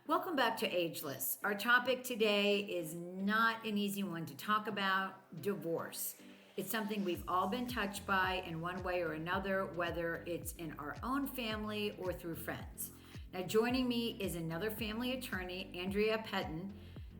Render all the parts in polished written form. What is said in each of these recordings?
Welcome back to Ageless. Our topic today is not an easy one to talk about: divorce. It's something we've all been touched by in one way or another, whether it's in our own family or through friends. Now, joining me is another family attorney, Andrea Pettine.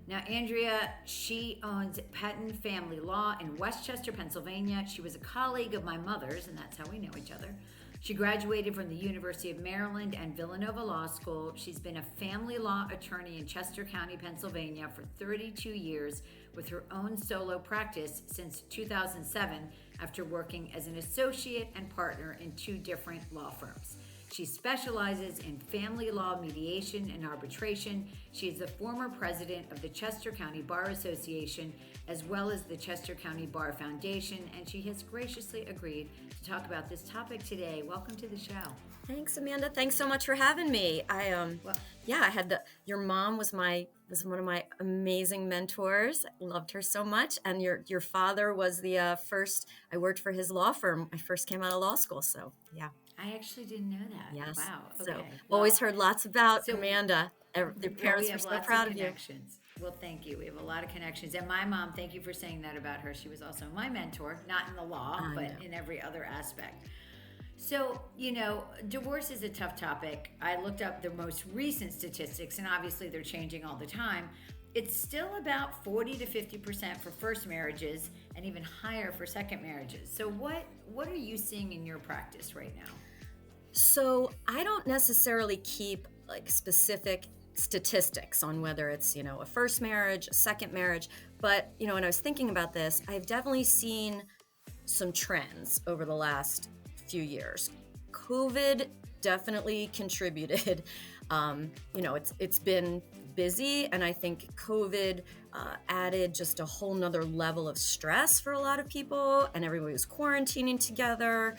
Now, Andrea, she owns Pettine Family Law in Westchester, Pennsylvania. She was a colleague of my mother's, and that's how we know each other. She graduated from the University of Maryland and Villanova Law School. She's been a family law attorney in Chester County, Pennsylvania for 32 years with her own solo practice since 2007 after working as an associate and partner in two different law firms. She specializes in family law mediation and arbitration. She is the former president of the Chester County Bar Association as well as the Chester County Bar Foundation, and she has graciously agreed to talk about this topic today. Welcome to the show. Thanks, Amanda. Thanks so much for having me. I had your mom was one of my amazing mentors. I loved her so much, and your father was the first. I worked for his law firm. I first came out of law school, so yeah. I actually didn't know that. Yes. Wow. So Okay. always heard lots about so Amanda. Their we parents were have so lots proud of of you. connections. Well, thank you. We have a lot of connections. And my mom, thank you for saying that about her. She was also my mentor, not in the law, I but know. in every other aspect. So, divorce is a tough topic. I looked up the most recent statistics, and obviously they're changing all the time. It's still about 40 to 50% for first marriages and even higher for second marriages. So what are you seeing in your practice right now? So I don't necessarily keep like specific statistics on whether it's, a first marriage, a second marriage. But, when I was thinking about this, I've definitely seen some trends over the last few years. COVID definitely contributed. It's been busy, and I think COVID added just a whole nother level of stress for a lot of people, and everybody was quarantining together.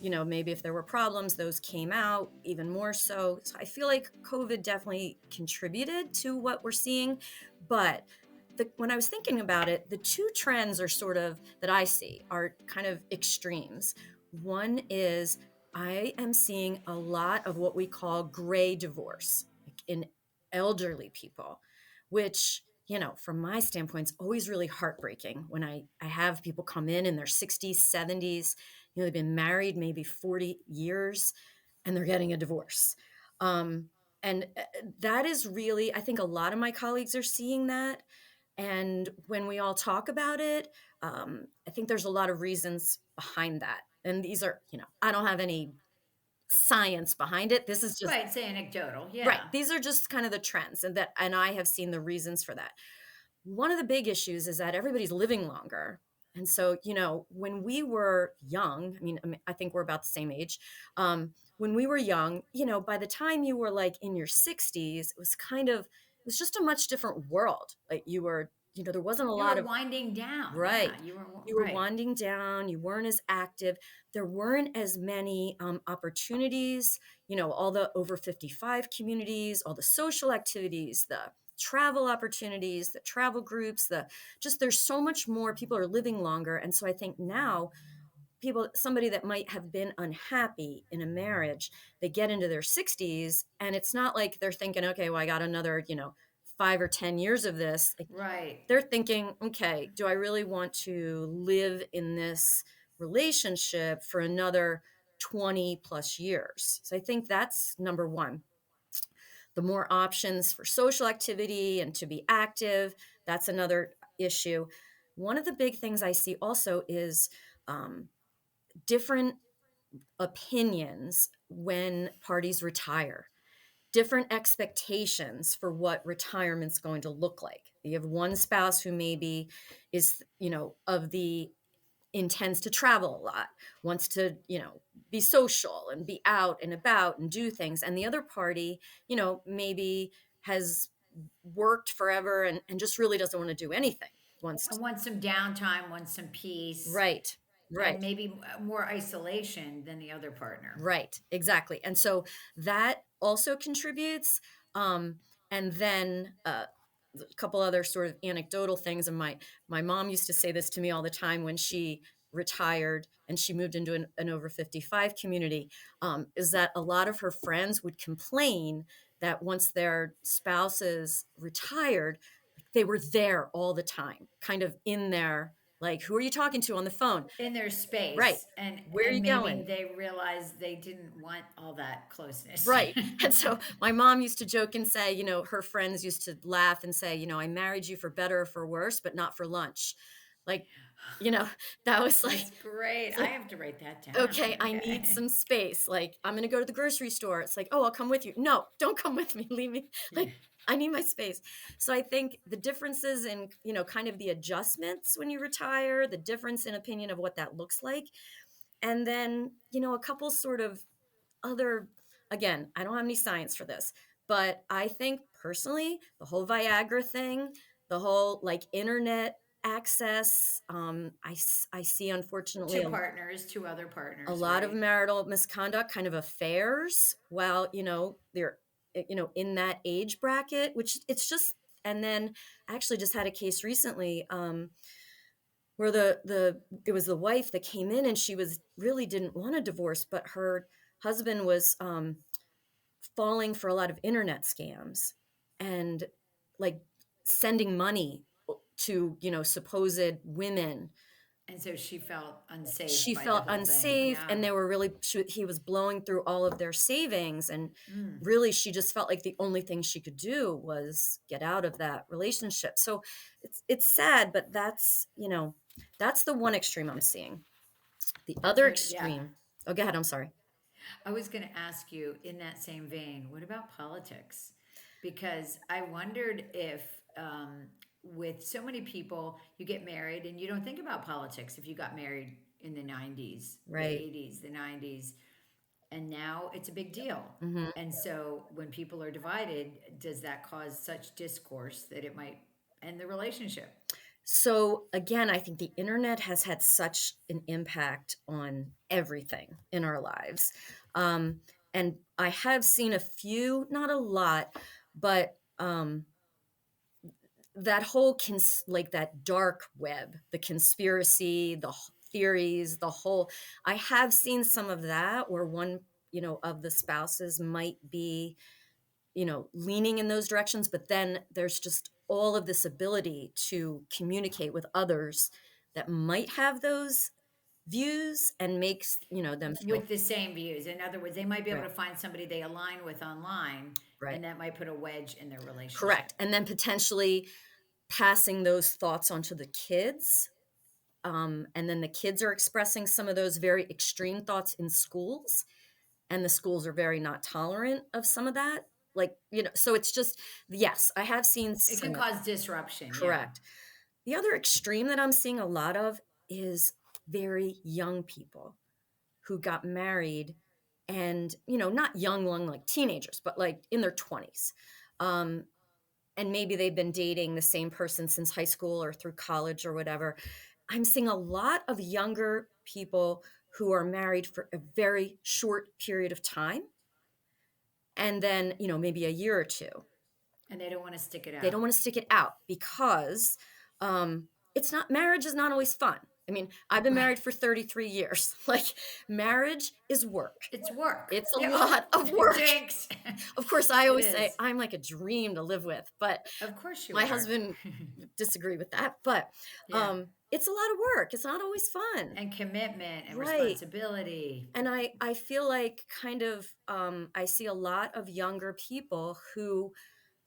Maybe if there were problems, those came out even more so. So I feel like COVID definitely contributed to what we're seeing. But when I was thinking about it, the two trends are sort of that I see are kind of extremes. One is I am seeing a lot of what we call gray divorce, like in elderly people, which, from my standpoint, is always really heartbreaking when I have people come in their 60s, 70s, they've been married maybe 40 years and they're getting a divorce. And that is really, I think a lot of my colleagues are seeing that. And when we all talk about it, I think there's a lot of reasons behind that. And these are, I don't have any science behind it. This is just Right, say anecdotal. right. Yeah. These are just kind of the trends, and I have seen the reasons for that. One of the big issues is that everybody's living longer. And so, when we were young, I think we're about the same age. When we were young, by the time you were like in your 60s, it was just a much different world. Like you were, there wasn't a You lot were of winding down. Yeah, right. you were You were right. winding down, you weren't as active. There weren't as many opportunities, all the over 55 communities, all the social activities, the travel opportunities, the travel groups, there's so much more. People are living longer. And so I think now somebody that might have been unhappy in a marriage, they get into their 60s and it's not like they're thinking, okay, well, I got another, 5 or 10 years of this. Like, Right. they're thinking, okay, do I really want to live in this relationship for another 20 plus years? So I think that's number one. The more options for social activity and to be active, that's another issue. One of the big things I see also is different opinions when parties retire, different expectations for what retirement's going to look like. You have one spouse who maybe is, of the intends to travel a lot, wants to, be social and be out and about and do things. And the other party, maybe has worked forever and just really doesn't want to do anything. I want some downtime, want some peace, Right, and right. maybe more isolation than the other partner. Right, exactly. And so that also contributes. And then a couple other sort of anecdotal things. And my mom used to say this to me all the time when she retired and she moved into an over 55 community, is that a lot of her friends would complain that once their spouses retired, they were there all the time, kind of in there, like, who are you talking to on the phone? In their Right. space, Where are and you maybe going? they realized they didn't want all that closeness. Right. And so my mom used to joke and say, her friends used to laugh and say, I married you for better or for worse, but not for lunch. Like, you know, that was like, That's great. it's I like, have to write that okay, down. I need Okay. some space. Like, I'm going to go to the grocery store. It's like, oh, I'll come with you. No, don't come with me. Leave me. Yeah. Like, I need my space. So I think the differences in, kind of the adjustments when you retire, the difference in opinion of what that looks like. And then, a couple sort of other, again, I don't have any science for this, but I think personally, the whole Viagra thing, the whole like internet access, I see unfortunately Two other a partners, lot of right? marital misconduct, kind of affairs, while, they're, in that age bracket, which it's just, and then I actually just had a case recently, where it was the wife that came in and she was really didn't want a divorce, but her husband was falling for a lot of internet scams and like sending money to supposed women. And so she felt unsafe She by the felt whole thing. unsafe, Yeah. and they were really he was blowing through all of their savings, and Mm. really she just felt like the only thing she could do was get out of that relationship. So it's sad, but that's the one extreme I'm seeing. The That's other what, yeah. extreme, oh, go ahead, I'm sorry. I was going to ask you in that same vein, what about politics? Because I wondered if, with so many people, you get married and you don't think about politics if you got married in the 90s, the Right. 80s, the 90s, and now it's a big deal. Hmm. And so when people are divided, does that cause such discourse that it might end the relationship? So again, I think the internet has had such an impact on everything in our lives. And I have seen a few, not a lot, but that whole like that dark web, the conspiracy, theories, the whole, I have seen some of that where one, of the spouses might be leaning in those directions, but then there's just all of this ability to communicate with others that might have those views and makes, them feel With the same views. In other words, they might be able right, to find somebody they align with online, right, and that might put a wedge in their relationship. correct. And then potentially passing those thoughts onto the kids. And then the kids are expressing some of those very extreme thoughts in schools, and the schools are very not tolerant of some of that. Like, so it's just, yes, I have seen It can some of cause disruption, yeah. correct. The other extreme that I'm seeing a lot of is very young people who got married and, not young like teenagers, but like in their 20s. Um, and maybe they've been dating the same person since high school or through college or whatever. I'm seeing a lot of younger people who are married for a very short period of time. And then, maybe a year or two, And they don't want to stick it they don't out. want to stick it out because it's not, marriage is not always fun. I mean, I've been Right. married for 33 years. Like, marriage is work. It's work. It's a Yeah, oh, lot of work. jinx. Of course, I It always say is. I'm like a dream to live with, but Of course you my are. husband disagree with that. But Yeah. it's a lot of work. It's not always fun. And commitment and Right. responsibility. And I feel like kind of I see a lot of younger people who,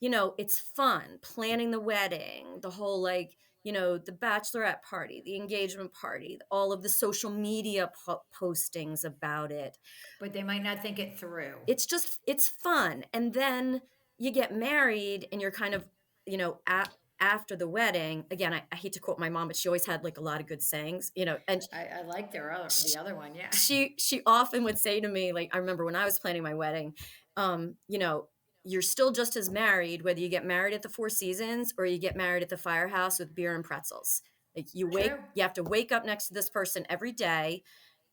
it's fun planning the wedding, the whole like, the bachelorette party, the engagement party, all of the social media postings about it. But they might not think it through. It's fun. And then you get married and you're kind of, after the wedding, again, I hate to quote my mom, but she always had like a lot of good sayings, and I like the other one, yeah. she often would say to me, like, I remember when I was planning my wedding, um, you know, you're still just as married whether you get married at the Four Seasons or you get married at the firehouse with beer and pretzels. Like, True. you have to wake up next to this person every day.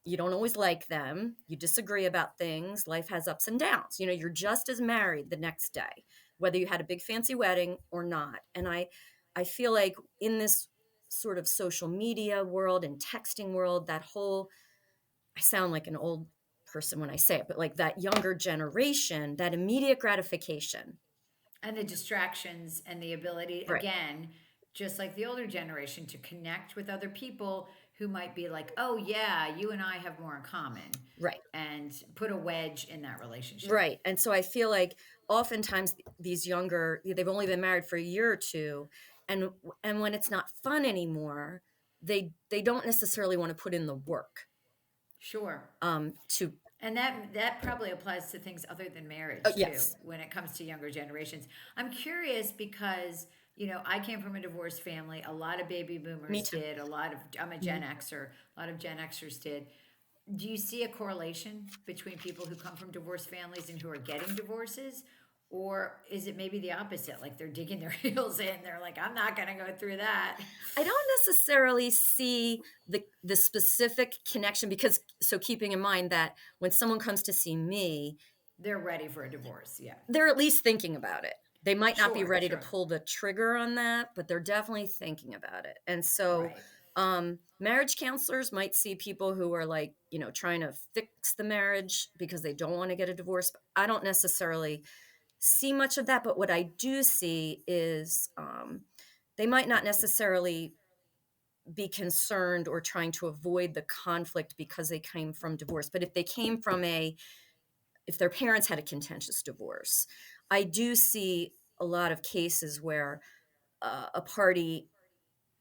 You don't always like them. You disagree about things. Life has ups and downs. You're just as married the next day, whether you had a big fancy wedding or not. And I feel like in this sort of social media world and texting world, that whole, I sound like an old person when I say it, but like that younger generation, that immediate gratification. And the distractions and the ability, Right. again, just like the older generation, to connect with other people who might be like, oh yeah, you and I have more in common, Right. and put a wedge in that relationship. Right. And so I feel like oftentimes these younger, they've only been married for a year or two, and when it's not fun anymore, they don't necessarily want to put in the work Sure. to And that probably applies to things other than oh, marriage too, yes, when it comes to younger generations. I'm curious because, I came from a divorced family. A lot of baby me boomers too. did. I'm a Gen Mhm. Xer. A lot of Gen Xers did. Do you see a correlation between people who come from divorced families and who are getting divorces? Or is it maybe the opposite? Like they're digging their heels in. They're like, I'm not going to go through that. I don't necessarily see the specific connection, because so keeping in mind that when someone comes to see me, They're ready for a divorce. Yeah. they're at least thinking about it. They might not be Sure, ready to sure. pull the trigger on that, but they're definitely thinking about it. And so, Right. marriage counselors might see people who are like, trying to fix the marriage because they don't want to get a divorce. I don't necessarily see much of that, but what I do see is they might not necessarily be concerned or trying to avoid the conflict because they came from divorce. But if they came from if their parents had a contentious divorce, I do see a lot of cases where a party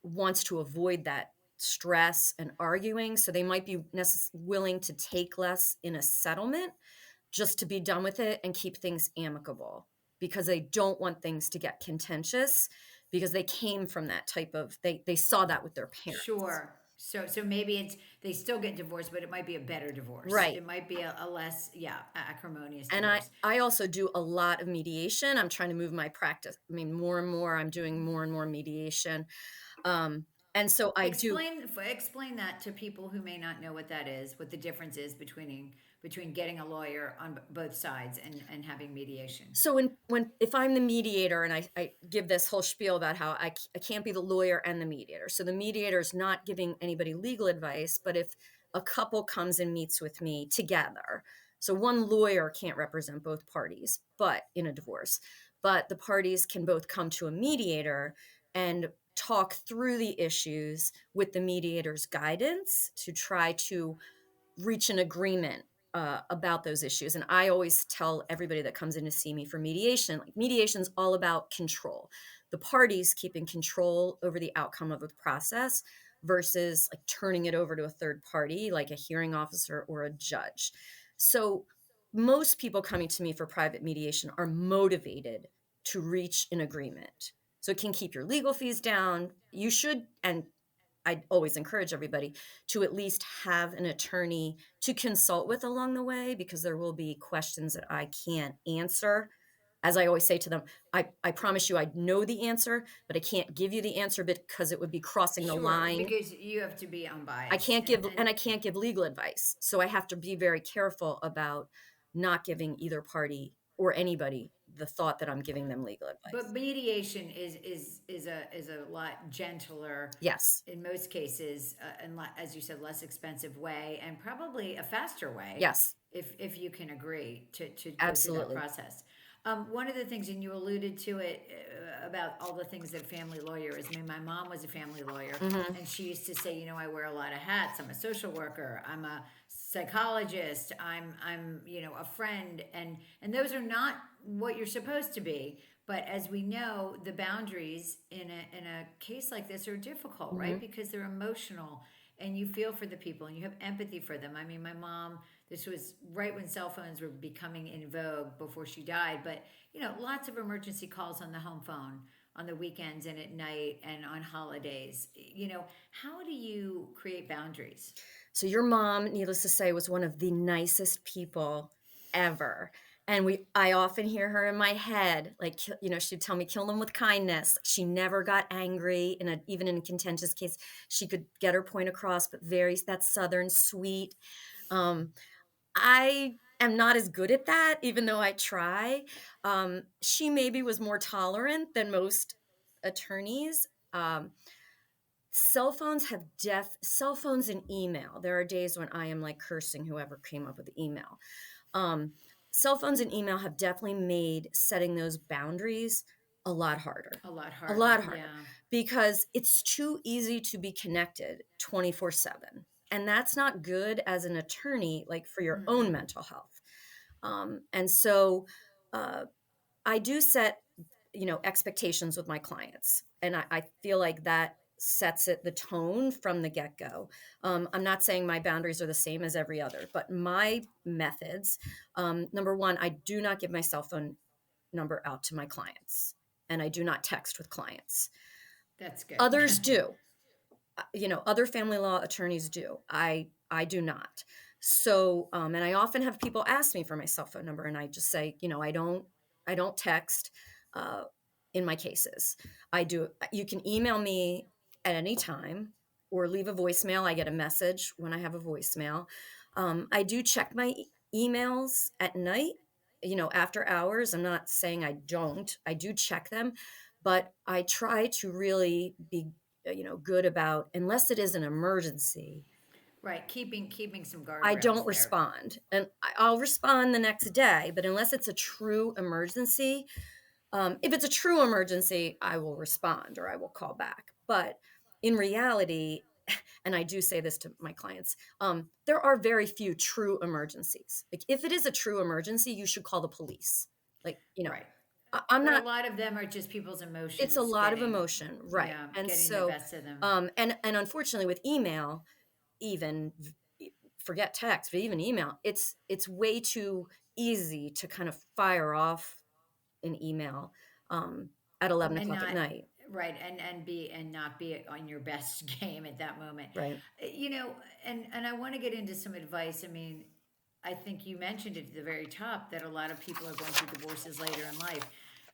wants to avoid that stress and arguing. So they might be willing to take less in a settlement just to be done with it and keep things amicable, because they don't want things to get contentious, because they came from that type of, they saw that with their parents. Sure. So maybe it's they still get divorced, but it might be a better divorce. Right. It might be a less, yeah, acrimonious And I divorce. I also do a lot of mediation. I'm trying to move my practice. I mean, more and more, I'm doing more and more mediation. Um, and so I do. Explain that to people who may not know what that is, what the difference is between getting a lawyer on both sides and having mediation. So when if I'm the mediator and I give this whole spiel about how I can't be the lawyer and the mediator. So the mediator is not giving anybody legal advice, but if a couple comes and meets with me together, so one lawyer can't represent both parties, but in a divorce, but the parties can both come to a mediator and talk through the issues with the mediator's guidance to try to reach an agreement about those issues. And I always tell everybody that comes in to see me for mediation, like, mediation's all about control. The parties keeping control over the outcome of the process versus like turning it over to a third party, like a hearing officer or a judge. So most people coming to me for private mediation are motivated to reach an agreement. So it can keep your legal fees down. You should, and I always encourage everybody to at least have an attorney to consult with along the way, because there will be questions that I can't answer. As I always say to them, I promise you I know the answer, but I can't give you the answer because it would be crossing the Sure, line. because you have to be I unbiased can't give, and and I can't give legal advice. So I have to be very careful about not giving either party or anybody the thought that I'm giving them legal but advice. mediation is a lot gentler Yes. in most cases, and as you said, less expensive way, and probably a faster way Yes. if you can agree to go through that Absolutely. process. One of the things, and you alluded to it, about all the things that family lawyer is. I mean, my mom was a family lawyer, Hmm. and she used to say, I wear a lot of hats. I'm a social worker. I'm a psychologist. I'm a friend, and those are not what you're supposed to be. But as we know, the boundaries in a case like this are difficult, right? Hmm. Because they're emotional, and you feel for the people and you have empathy for them. I mean, my mom, this was right when cell phones were becoming in vogue before she died, but lots of emergency calls on the home phone on the weekends and at night and on holidays. How do you create boundaries? So your mom, needless to say, was one of the nicest people ever. And I often hear her in my head, like, she'd tell me, kill them with kindness. She never got angry even in a contentious case. She could get her point across, but that Southern sweet. Um, I am not as good at that, even though I try. She maybe was more tolerant than most attorneys. Cell phones and email. There are days when I am like cursing whoever came up with the email. Um, Cell phones and email have definitely made setting those boundaries a lot harder. A lot A harder. lot harder Yeah. because it's too easy to be connected 24/7. And that's not good as an attorney, like for your own Mm-mm. mental health. And so uh, I do set, expectations with my clients, and I feel like that sets the tone from the get go. I'm not saying my boundaries are the same as every other, but my methods. Number one, I do not give my cell phone number out to my clients, and I do not text with clients. That's good. Others do. Other family law attorneys do. I do not. So, and I often have people ask me for my cell phone number, and I just say, I don't text uh, in my cases. I do. You can email me at any time or leave a voicemail. I get a message when I have a voicemail. I do check my emails at night. After hours. I'm not saying I don't. I do check them, but I try to really be good about, unless it is an emergency, Right. Keeping some I guardrails don't there. respond. And I'll respond the next day, but unless it's a true emergency, if it's a true emergency, I will respond or I will call back. But in reality, and I do say this to my clients, there are very few true emergencies. Like if it is a true emergency, you should call the police. Like, Right. I'm But a not. lot of them are just people's It's a emotions lot of getting, emotion, right? yeah, And getting the so, best of them. and unfortunately, with email, even forget text, but even email, it's way too easy to kind of fire off an email um, at 11 And o'clock at not night, right, and not be on your best game at that moment. right? You know, and I want to get into some advice. I mean, I think you mentioned it at the very top that a lot of people are going through divorces later in life.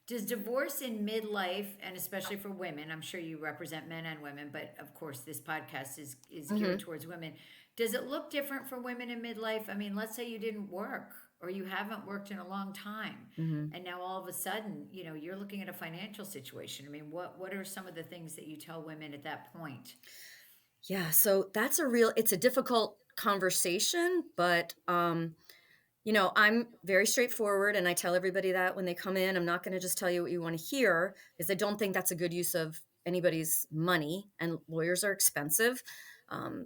Does divorce in midlife, and especially for women, I'm sure you represent men and women, but of course this podcast is geared Hmm. towards women. Does it look different for women in midlife? I mean, let's say you didn't work or you haven't worked in a long time, Hmm. and now all of a sudden, you're looking at a financial situation. I mean, what are some of the things that you tell women at that point? Yeah, so it's a difficult conversation, but I'm very straightforward and I tell everybody that when they come in. I'm not going to just tell you what you want to hear because I don't think that's a good use of anybody's money, and lawyers are expensive.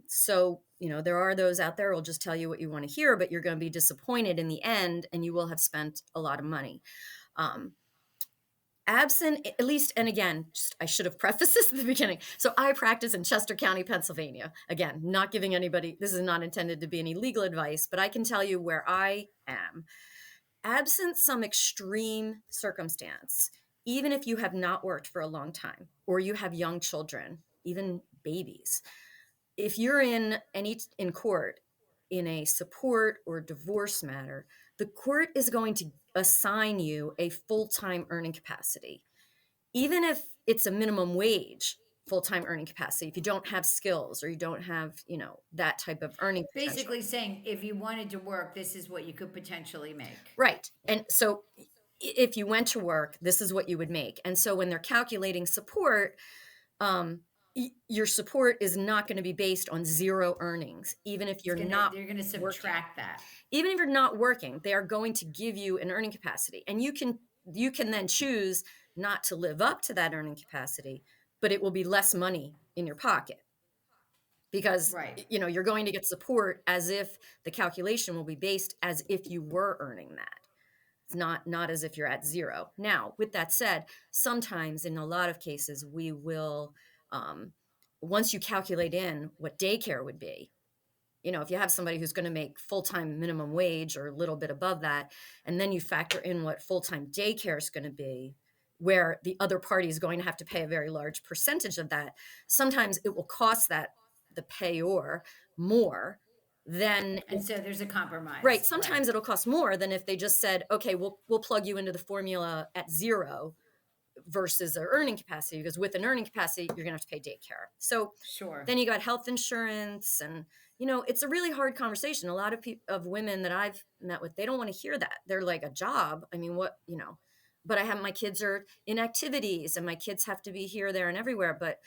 So, there are those out there who will just tell you what you want to hear, but you're going to be disappointed in the end and you will have spent a lot of money. Um, Absent, at least, and again, just I should have prefaced this at the beginning. So I practice in Chester County, Pennsylvania. Again, not giving anybody, this is not intended to be any legal advice, but I can tell you where I am. Absent some extreme circumstance, even if you have not worked for a long time or you have young children, even babies, if you're in court in a support or divorce matter, the court is going to assign you a full-time earning capacity, even if it's a minimum wage full-time earning capacity. If you don't have skills or you don't have that type of earning potential, Basically saying if you wanted to work, this is what you could potentially make. right? And so if you went to work, this is what you would make. And so when they're calculating support, um, your support is not going to be based on zero earnings, even if It's you're gonna not they're gonna working. subtract that. Even if you're not working, they are going to give you an earning capacity, and you can then choose not to live up to that earning capacity, but it will be less money in your pocket because Right. you're going to get support as if the calculation will be based as if you were earning that. It's not as if you're at zero. Now, with that said, sometimes in a lot of cases, we will, um, once you calculate in what daycare would be, if you have somebody who's going to make full-time minimum wage or a little bit above that, and then you factor in what full-time daycare is going to be, where the other party is going to have to pay a very large percentage of that, sometimes it will cost the payor more than And so there's a right. compromise. Right. Sometimes it'll cost more than if they just said, okay, we'll plug you into the formula at zero versus their earning capacity, because with an earning capacity, you're gonna have to pay daycare. So Sure. then you got health insurance, and it's a really hard conversation. A lot of women that I've met with, they don't want to hear that. They're like, a job? I mean, what, but I have, my kids are in activities and my kids have to be here, there, and everywhere. But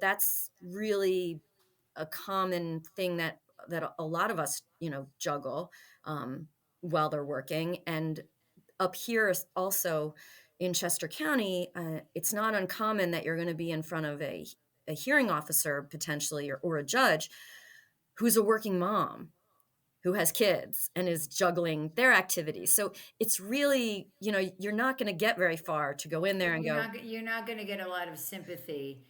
that's really a common thing that a lot of us, juggle um, while they're working. And up here also in Chester County, it's not uncommon that you're going to be in front of a hearing officer potentially, or a judge who's a working mom who has kids and is juggling their activities. So it's really, you're not going to get very far to go in there and go, You're not going to get a lot of sympathy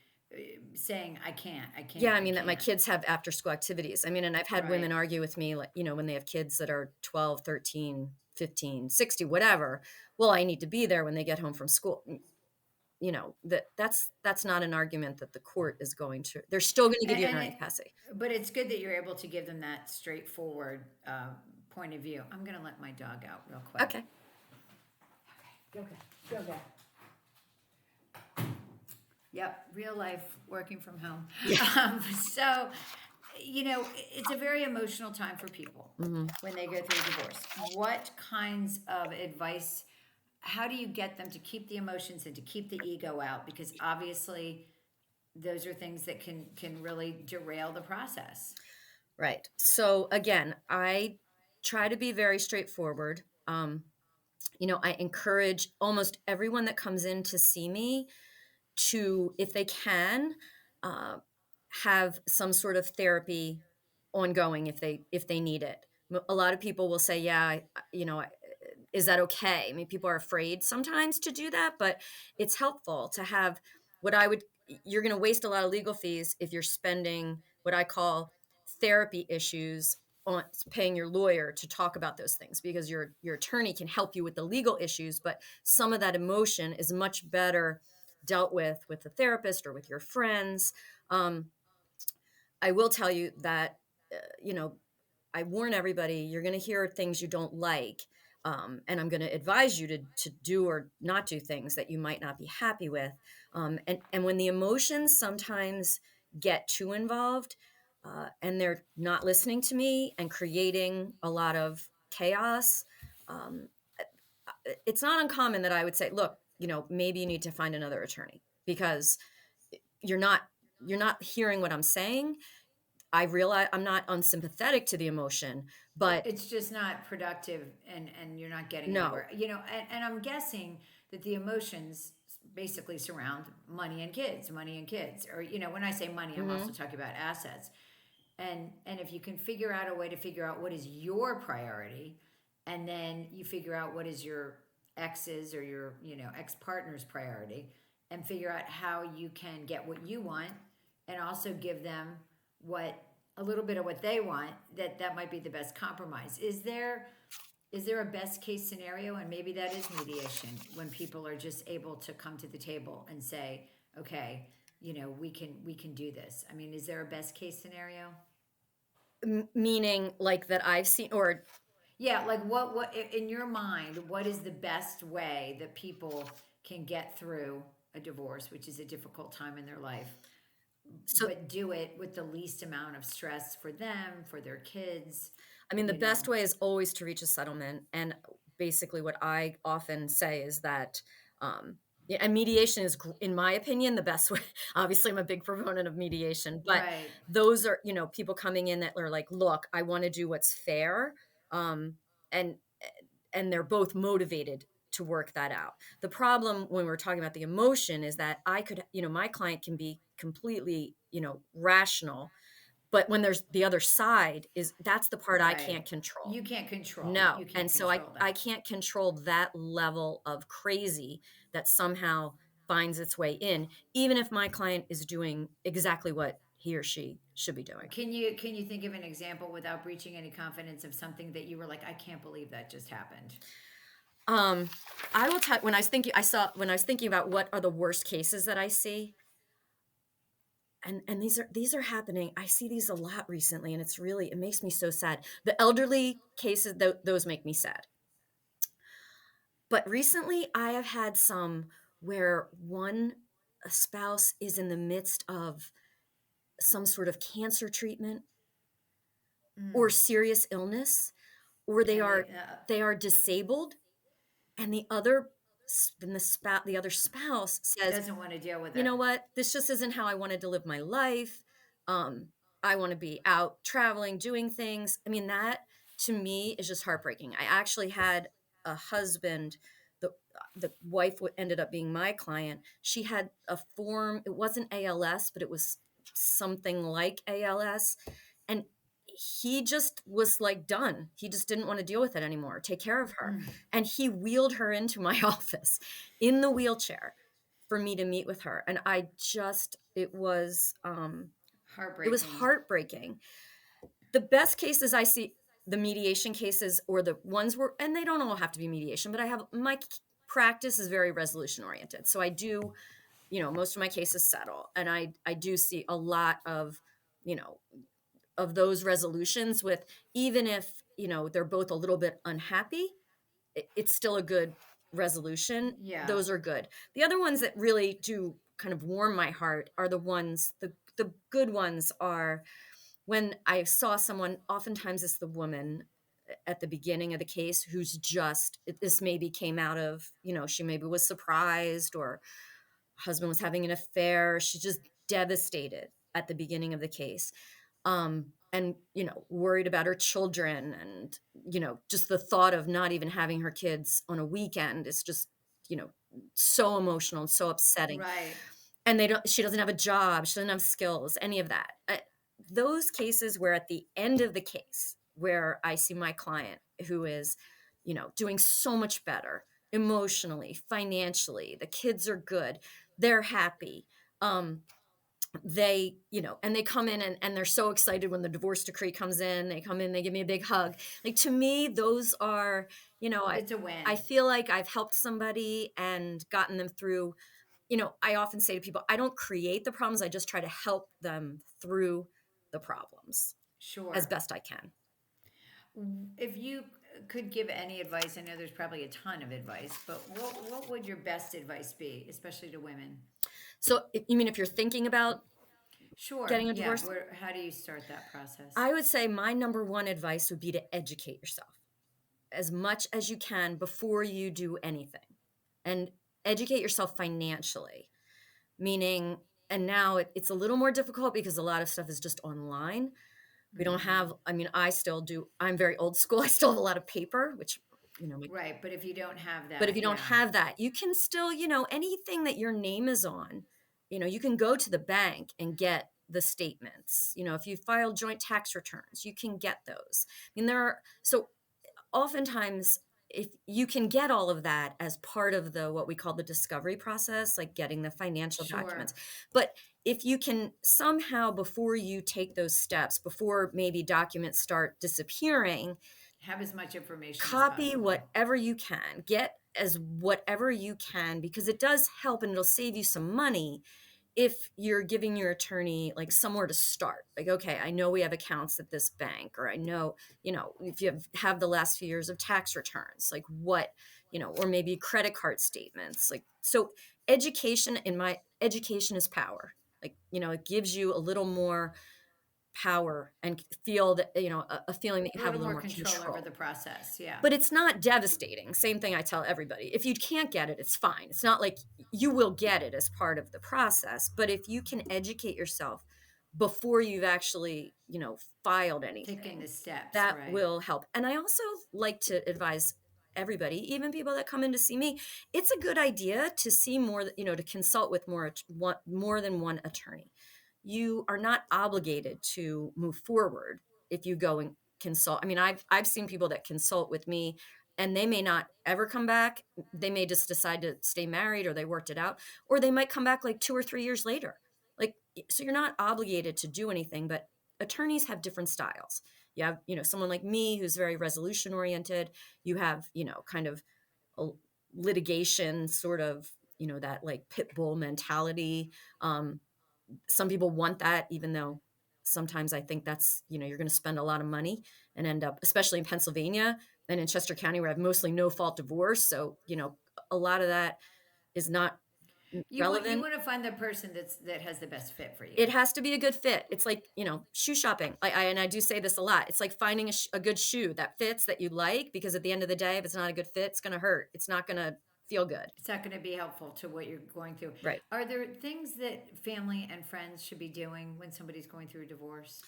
saying I can't, I yeah, can't, I I mean, that my can't. kids have after school activities. I mean, and I've had Right. women argue with me, like, when they have kids that are 12, 13, 15, 60, whatever. Well, I need to be there when they get home from school. That's not an argument that the court is going to, they're still going to give you And hearing it, capacity. but it's good that you're able to give them that straightforward point of view. I'm going to let my dog out real quick. Okay. Go get, go get. Yep, real life working from home. Yeah. So, it's a very emotional time for people Hmm. when they go through a divorce. What kinds of advice, how do you get them to keep the emotions and to keep the ego out? Because obviously, those are things that can really derail the process. Right. So again, I try to be very straightforward. I encourage almost everyone that comes in to see me to, if they can, uh, have some sort of therapy ongoing if they need it. A lot of people will say, "Yeah, is that okay?" I mean, people are afraid sometimes to do that, but it's helpful to have what I would. You're going to waste a lot of legal fees if you're spending what I call therapy issues on paying your lawyer to talk about those things, because your attorney can help you with the legal issues, but some of that emotion is much better dealt with a therapist or with your friends. Um, I will tell you that, I warn everybody, you're going to hear things you don't like. And I'm going to advise you to do or not do things that you might not be happy with. And when the emotions sometimes get too involved, and they're not listening to me and creating a lot of chaos, um, it's not uncommon that I would say, look, maybe you need to find another attorney, because you're not you're not hearing what I'm saying. I realize I'm not unsympathetic to the emotion, but It's just not productive, and you're not getting no. anywhere. And I'm guessing that the emotions basically surround money and kids. Or, when I say money, I'm also Mhm. talking about assets. And if you can figure out a way to figure out what is your priority, and then you figure out what is your ex's or your ex-partner's priority, and figure out how you can get what you want, and also give them what a little bit of what they want, that might be the best compromise. Is there a best case scenario? And maybe that is mediation, when people are just able to come to the table and say, okay, we can do this. I mean, is there a best case scenario? Meaning like that I've seen, or Yeah, like what in your mind, what is the best way that people can get through a divorce, which is a difficult time in their life, so but do it with the least amount of stress for them, for their kids, I mean, the you know. best way is always to reach a settlement. And basically, what I often say is that, yeah, and mediation is, in my opinion, the best way. Obviously, I'm a big proponent of mediation, but Right, those are, people coming in that are like, look, I want to do what's fair. Um, and, and they're both motivated to work that out. The problem when we're talking about the emotion is that I could, my client can be completely, rational, but when there's the other side, is that's the part I right. can't control. You can't control. No, You and can't so I control I that. can't control that level of crazy that somehow finds its way in, even if my client is doing exactly what he or she should be doing. Can you think of an example, without breaching any confidence, of something that you were like, I can't believe that just happened? Um, I will tell, when I was thinking about what are the worst cases that I see, and these are happening. I see these a lot recently, and it makes me so sad. The elderly cases, those make me sad. But recently, I have had some where one a spouse is in the midst of some sort of cancer treatment or Mm. serious illness, or they And are disabled, and the other then the other spouse says, Doesn't want to deal with you it. know what? This just isn't how I wanted to live my life. Um, I want to be out traveling, doing things. I mean, that to me is just heartbreaking. I actually had a husband, the wife ended up being my client. She had a form, it wasn't ALS, but it was something like ALS. And he just was like done. He just didn't want to deal with it anymore, take care of her. Mm, And he wheeled her into my office in the wheelchair for me to meet with her. And I just, it was heartbreaking. heartbreaking. The best cases I see, the mediation cases or the ones where, and they don't all have to be mediation, but I have practice is very resolution oriented. So I do, most of my cases settle, and I do see a lot of, you know, of those resolutions with, even if, they're both a little bit unhappy, it's still a good resolution. Yeah. Those are good. The other ones that really do kind of warm my heart are the good ones are when I saw someone, oftentimes it's the woman at the beginning of the case who's just, this maybe came out of, she maybe was surprised, or husband was having an affair. She's just devastated at the beginning of the case. And worried about her children, and just the thought of not even having her kids on a weekend is just, you know so emotional and so upsetting. Right. And she doesn't have a job, she doesn't have skills, any of that. Those cases where at the end of the case, where I see my client who is, doing so much better emotionally, financially, the kids are good, they're happy. um and they come in, and they're so excited when the divorce decree comes in. They come in, they give me a big hug. Like, to me, those are, It's a I win. feel like I've helped somebody and gotten them through. I often say to people, I don't create the problems, I just try to help them through the problems as Sure. best I can. If you could give any advice, I know there's probably a ton of advice, but what would your best advice be, especially to women? So, you mean if you're thinking about Sure. getting a Yeah. divorce? How do you start that process? I would say my number one advice would be to educate yourself as much as you can before you do anything, and educate yourself financially. Meaning, and now it's a little more difficult because a lot of stuff is just online. We don't Hmm. have, I mean, I still do, I'm very old school. I still have a lot of paper, which, my, Right. But if you don't have but if that, you don't yeah. have that, you can still, anything that your name is on, you can go to the bank and get the statements. If you file joint tax returns, you can get those. I mean, so oftentimes, if you can get all of that as part of the what we call the discovery process, like getting the financial documents. Sure. But if you can somehow, before you take those steps, before maybe documents start disappearing, Have as much information as copy possible. whatever you can, get as whatever you can, because it does help and it'll save you some money if you're giving your attorney like somewhere to start. Like, okay, I know we have accounts at this bank, or I know, if you have the last few years of tax returns, like what, or maybe credit card statements. Like, so education is power. Like, it gives you a little more power and feel that, a feeling that A you have a little little more more control over the control. process. Yeah. But it's not devastating. Same thing I tell everybody. If you can't get it, it's fine. It's not like you will get it as part of the process. But if you can educate yourself before you've actually, filed Taking anything, the steps, that right? will help. And I also like to advise everybody, even people that come in to see me, it's a good idea to see more, to consult with more than one attorney. You are not obligated to move forward if you go and consult. I mean, I've seen people that consult with me, and they may not ever come back. They may just decide to stay married, or they worked it out, or they might come back like 2 or 3 years later. Like, so you're not obligated to do anything, but attorneys have different styles. You have, someone like me who's very resolution oriented. You have, kind of a litigation sort of, that like pit bull mentality. Um, some people want that, even though sometimes I think that's, you're going to spend a lot of money and end up, especially in Pennsylvania and in Chester County, where I have mostly no fault divorce. So, a lot of that is not You relevant. want to find the person that has the best fit for you. It has to be a good fit. It's like, shoe shopping. And I do say this a lot. It's like finding a good shoe that fits, that you like, because at the end of the day, if it's not a good fit, it's going to hurt. It's not going to feel good. It's not going to be helpful to what you're going through. Right. Are there things that family and friends should be doing when somebody's going through a divorce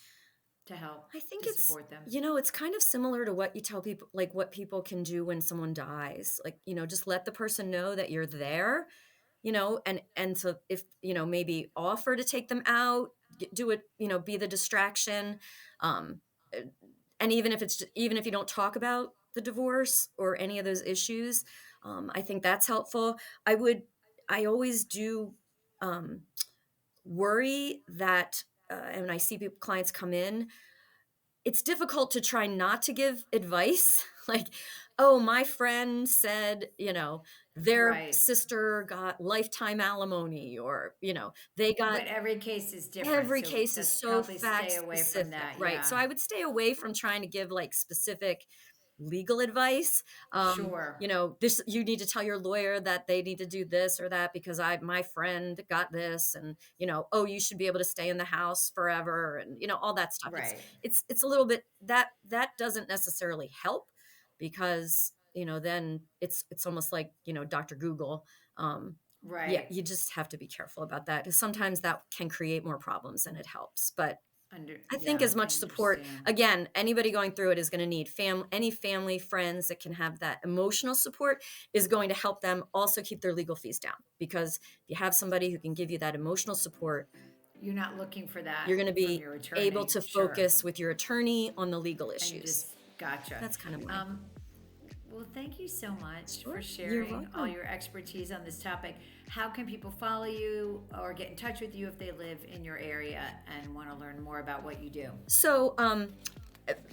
to help, I think to it's, support them? it's kind of similar to what you tell people, like what people can do when someone dies. Like, just let the person know that you're there, and so if, maybe offer to take them out, do it, be the distraction. Um, uh, and even if you don't talk about the divorce or any of those issues, I think that's helpful. I always do, um, worry that, and when I see clients come in, it's difficult to try not to give advice like, oh, my friend said, their Right. sister got lifetime alimony, or they got. But every case is different, Every so case is that's so probably fact stay away from specific, that. right? Yeah. So I would stay away from trying to give like specific legal advice. Sure. This, you need to tell your lawyer that they need to do this or that because my friend got this, and oh, you should be able to stay in the house forever, and all that stuff. It's Right. it's it's a little bit that doesn't necessarily help, because then it's almost like Dr. Google. Um, yeah, Right. you just have to be careful about that, because sometimes that can create more problems than it helps. But I think Yeah, as I much support, understand. again, anybody going through it is going to need any family, friends that can have that emotional support is going to help them also keep their legal fees down. Because if you have somebody who can give you that emotional support, You're not looking for that you're going to from be your able attorney. to Sure. focus with your attorney on the legal And issues. just gotcha. That's kind of my. Um, well, thank you so much Sure, for you're sharing all welcome. your expertise on this topic. How can people follow you or get in touch with you if they live in your area and want to learn more about what you do? So,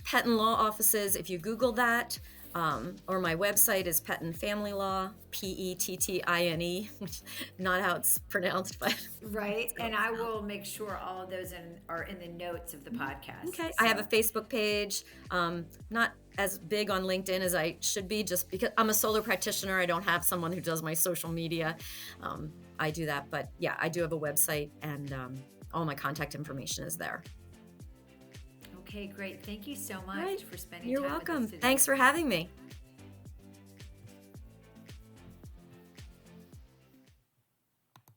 Pettine Law Offices, if you Google that, or my website is Pettine Family Law, Pettine, which is not how it's pronounced, but Right. so, And I will make sure all of those are in the notes of the podcast. okay. I have a So, Facebook page. Not as big on LinkedIn as I should be, just because I'm a solo practitioner. I don't have someone who does my social media. I do that, but yeah, I do have a website, and all my contact information is there. okay, great. Thank you so All right. much for spending You're time with us welcome. today. Thanks for having me.